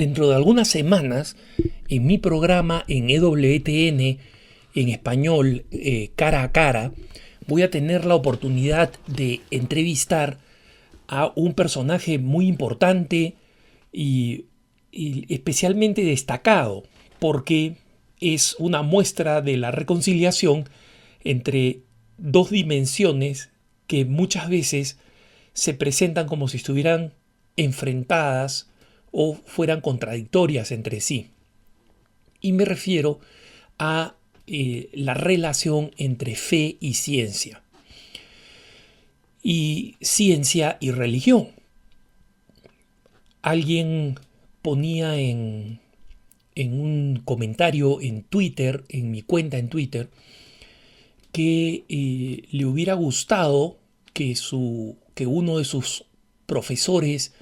Dentro de algunas semanas, en mi programa en EWTN, en español, cara a cara, voy a tener la oportunidad de entrevistar a un personaje muy importante y, y especialmente destacado, porque es una muestra de la reconciliación entre dos dimensiones que muchas veces se presentan como si estuvieran enfrentadas o fueran contradictorias entre sí. Y me refiero a la relación entre fe y ciencia y religión. Alguien ponía en un comentario en Twitter, en mi cuenta en Twitter, que le hubiera gustado que uno de sus profesores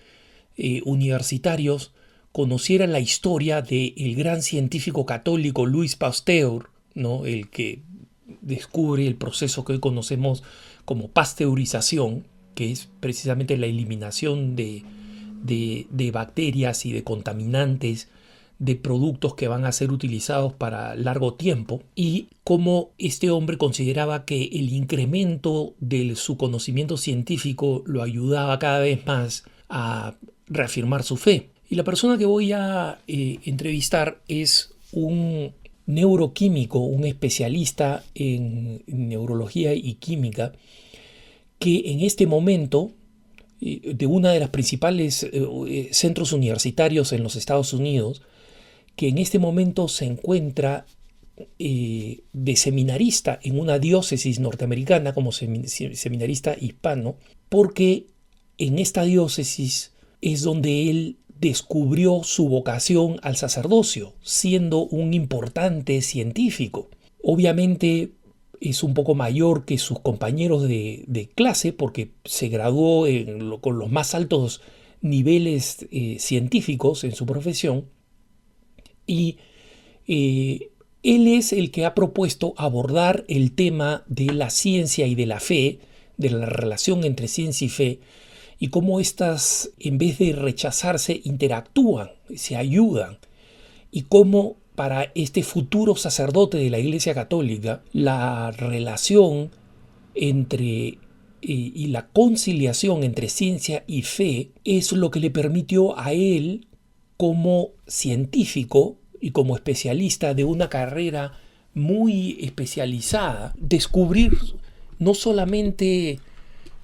universitarios conociera la historia del gran científico católico Louis Pasteur, ¿no? El que descubre el proceso que hoy conocemos como pasteurización, que es precisamente la eliminación de bacterias y de contaminantes de productos que van a ser utilizados para largo tiempo, y cómo este hombre consideraba que el incremento de su conocimiento científico lo ayudaba cada vez más a reafirmar su fe. Y la persona que voy a entrevistar es un neuroquímico, un especialista en neurología y química, que en este momento de una de las principales centros universitarios en los Estados Unidos, que en este momento se encuentra de seminarista en una diócesis norteamericana como seminarista hispano, porque en esta diócesis es donde él descubrió su vocación al sacerdocio, siendo un importante científico. Obviamente es un poco mayor que sus compañeros de clase porque se graduó con los más altos niveles científicos en su profesión, y él es el que ha propuesto abordar el tema de la ciencia y de la fe, de la relación entre ciencia y fe, y cómo éstas, en vez de rechazarse, interactúan, se ayudan, y cómo para este futuro sacerdote de la Iglesia Católica la relación entre y la conciliación entre ciencia y fe es lo que le permitió a él, como científico y como especialista de una carrera muy especializada, descubrir no solamente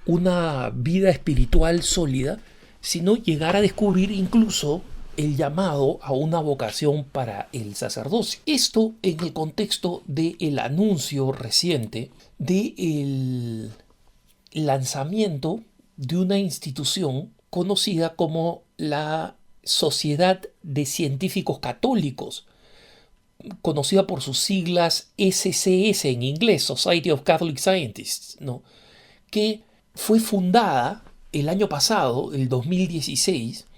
una vida espiritual sólida, sino llegar a descubrir incluso el llamado a una vocación para el sacerdocio. Esto en el contexto del anuncio reciente del lanzamiento de una institución conocida como la Sociedad de Científicos Católicos, conocida por sus siglas SCS en inglés, Society of Catholic Scientists, ¿no? Que fue fundada el año pasado, el 2016,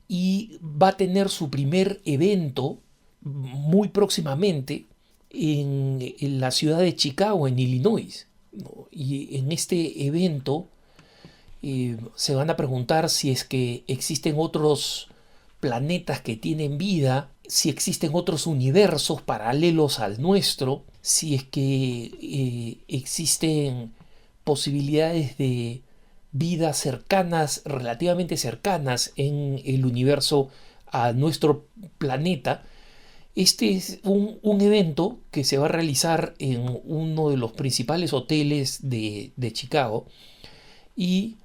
y va a tener su primer evento muy próximamente en la ciudad de Chicago, en Illinois, ¿no? Y en este evento se van a preguntar si es que existen otros planetas que tienen vida, si existen otros universos paralelos al nuestro, si es que existen posibilidades de vidas cercanas, relativamente cercanas en el universo a nuestro planeta. Este es un evento que se va a realizar en uno de los principales hoteles de Chicago, y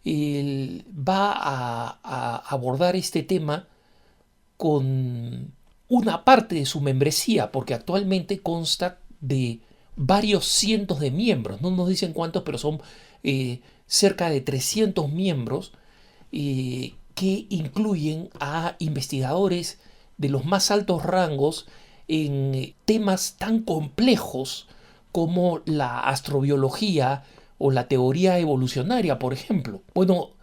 va a abordar este tema con una parte de su membresía, porque actualmente consta de varios cientos de miembros, no nos dicen cuántos, pero son cerca de 300 miembros que incluyen a investigadores de los más altos rangos en temas tan complejos como la astrobiología o la teoría evolucionaria, por ejemplo. Bueno,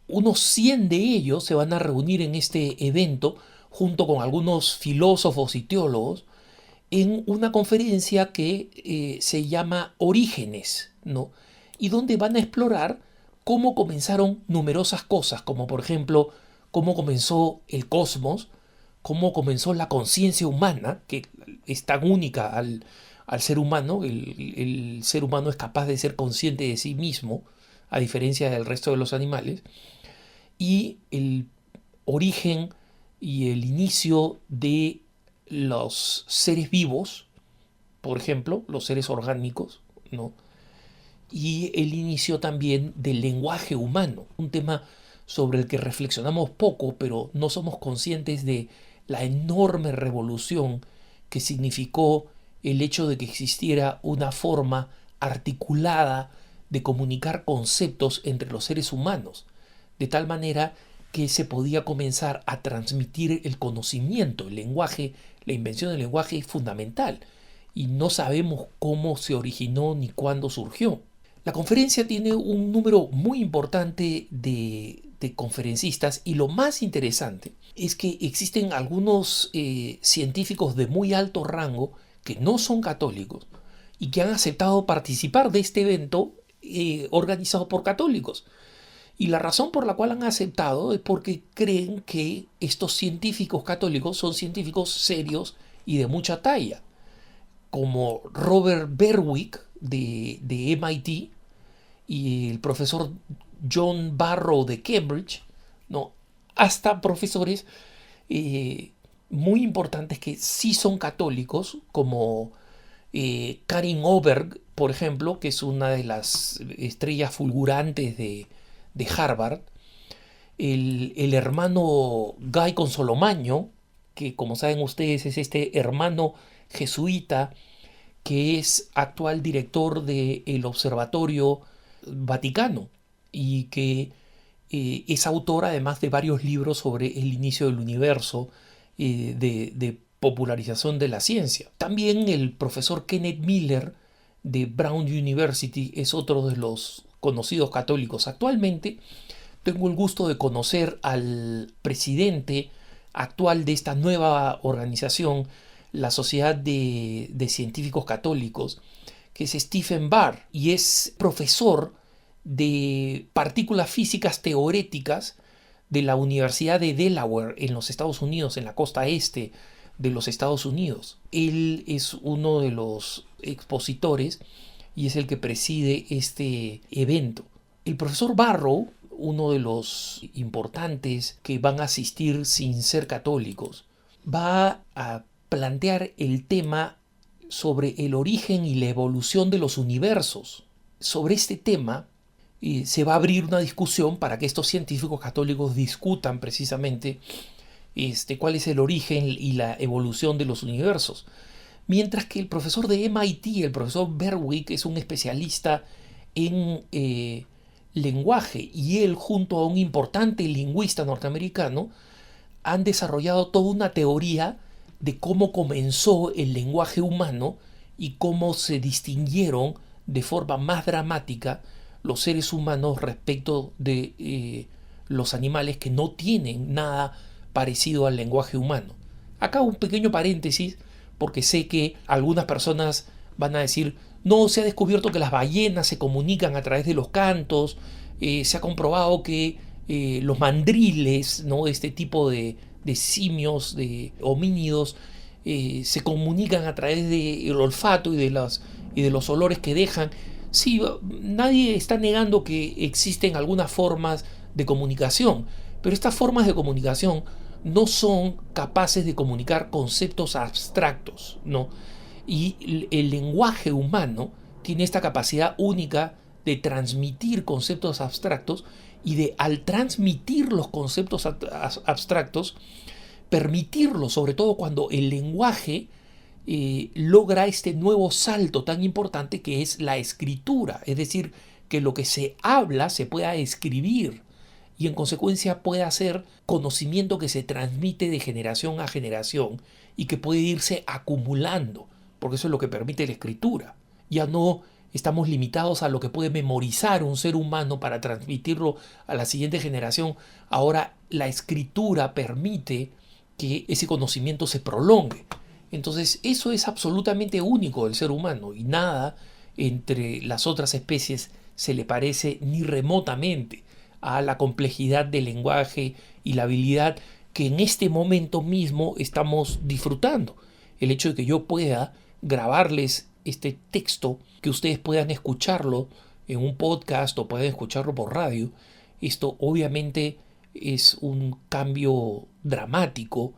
unos 100 de ellos se van a reunir en este evento junto con algunos filósofos y teólogos en una conferencia que se llama Orígenes, ¿no? Y donde van a explorar cómo comenzaron numerosas cosas, como por ejemplo cómo comenzó el cosmos, cómo comenzó la conciencia humana, que es tan única al ser humano. El ser humano es capaz de ser consciente de sí mismo, a diferencia del resto de los animales, y el origen y el inicio de los seres vivos, por ejemplo, los seres orgánicos, ¿no? Y el inicio también del lenguaje humano, un tema sobre el que reflexionamos poco, pero no somos conscientes de la enorme revolución que significó el hecho de que existiera una forma articulada de comunicar conceptos entre los seres humanos, de tal manera que se podía comenzar a transmitir el conocimiento. El lenguaje, la invención del lenguaje es fundamental y no sabemos cómo se originó ni cuándo surgió. La conferencia tiene un número muy importante de conferencistas, y lo más interesante es que existen algunos científicos de muy alto rango que no son católicos y que han aceptado participar de este evento organizado por católicos. Y la razón por la cual han aceptado es porque creen que estos científicos católicos son científicos serios y de mucha talla, como Robert Berwick de MIT y el profesor John Barrow de Cambridge, ¿no? Hasta profesores muy importantes que sí son católicos, como Karin Oberg, por ejemplo, que es una de las estrellas fulgurantes de Harvard, el hermano Guy Consolomaño, que como saben ustedes es este hermano jesuita que es actual director del Observatorio Vaticano y que es autor además de varios libros sobre el inicio del universo, de popularización de la ciencia. También el profesor Kenneth Miller de Brown University es otro de los conocidos católicos. Actualmente tengo el gusto de conocer al presidente actual de esta nueva organización, la Sociedad de Científicos Católicos, que es Stephen Barr, y es profesor de partículas físicas teoréticas de la Universidad de Delaware en los Estados Unidos, en la costa este de los Estados Unidos. Él es uno de los expositores y es el que preside este evento. El profesor Barrow, uno de los importantes que van a asistir sin ser católicos, va a plantear el tema sobre el origen y la evolución de los universos. Sobre este tema se va a abrir una discusión para que estos científicos católicos discutan precisamente cuál es el origen y la evolución de los universos. Mientras que el profesor de MIT, el profesor Berwick, es un especialista en lenguaje, y él, junto a un importante lingüista norteamericano, han desarrollado toda una teoría de cómo comenzó el lenguaje humano y cómo se distinguieron de forma más dramática los seres humanos respecto de los animales que no tienen nada parecido al lenguaje humano. Acá un pequeño paréntesis, porque sé que algunas personas van a decir: no, se ha descubierto que las ballenas se comunican a través de los cantos, se ha comprobado que los mandriles, ¿no?, este tipo de simios, de homínidos, se comunican a través del olfato y de los olores que dejan. Sí, nadie está negando que existen algunas formas de comunicación, pero estas formas de comunicación no son capaces de comunicar conceptos abstractos, ¿no? Y el lenguaje humano tiene esta capacidad única de transmitir conceptos abstractos y de, al transmitir los conceptos abstractos, permitirlo, sobre todo cuando el lenguaje logra este nuevo salto tan importante que es la escritura, es decir, que lo que se habla se pueda escribir y en consecuencia pueda ser conocimiento que se transmite de generación a generación y que puede irse acumulando, porque eso es lo que permite la escritura. Ya no estamos limitados a lo que puede memorizar un ser humano para transmitirlo a la siguiente generación. Ahora la escritura permite que ese conocimiento se prolongue. Entonces eso es absolutamente único del ser humano y nada entre las otras especies se le parece ni remotamente a la complejidad del lenguaje y la habilidad que en este momento mismo estamos disfrutando. El hecho de que yo pueda grabarles este texto, que ustedes puedan escucharlo en un podcast o puedan escucharlo por radio, esto obviamente es un cambio dramático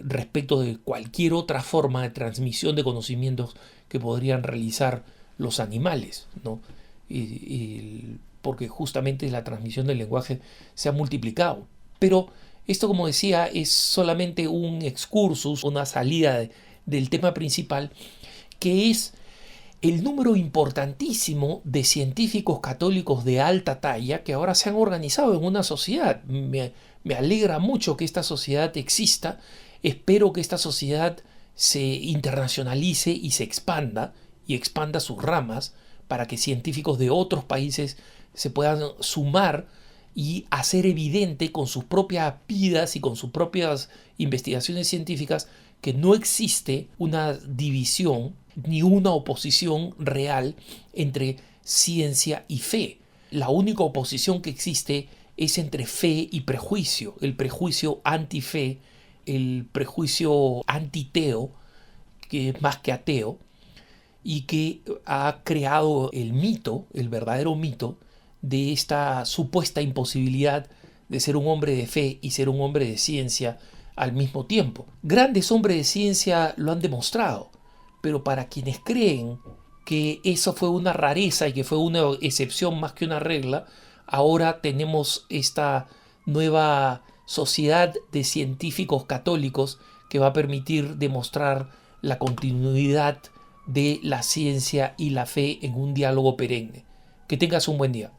respecto de cualquier otra forma de transmisión de conocimientos que podrían realizar los animales, ¿no? Porque justamente la transmisión del lenguaje se ha multiplicado. Pero esto, como decía, es solamente un excursus, una salida del tema principal, que es el número importantísimo de científicos católicos de alta talla que ahora se han organizado en una sociedad. Me alegra mucho que esta sociedad exista. Espero que esta sociedad se internacionalice y expanda sus ramas para que científicos de otros países se puedan sumar y hacer evidente con sus propias vidas y con sus propias investigaciones científicas que no existe una división ni una oposición real entre ciencia y fe. La única oposición que existe es entre fe y prejuicio, el prejuicio antife, el prejuicio antiteo, que es más que ateo, y que ha creado el mito, el verdadero mito, de esta supuesta imposibilidad de ser un hombre de fe y ser un hombre de ciencia al mismo tiempo. Grandes hombres de ciencia lo han demostrado, pero para quienes creen que eso fue una rareza y que fue una excepción más que una regla, ahora tenemos esta nueva sociedad de científicos católicos que va a permitir demostrar la continuidad de la ciencia y la fe en un diálogo perenne. Que tengas un buen día.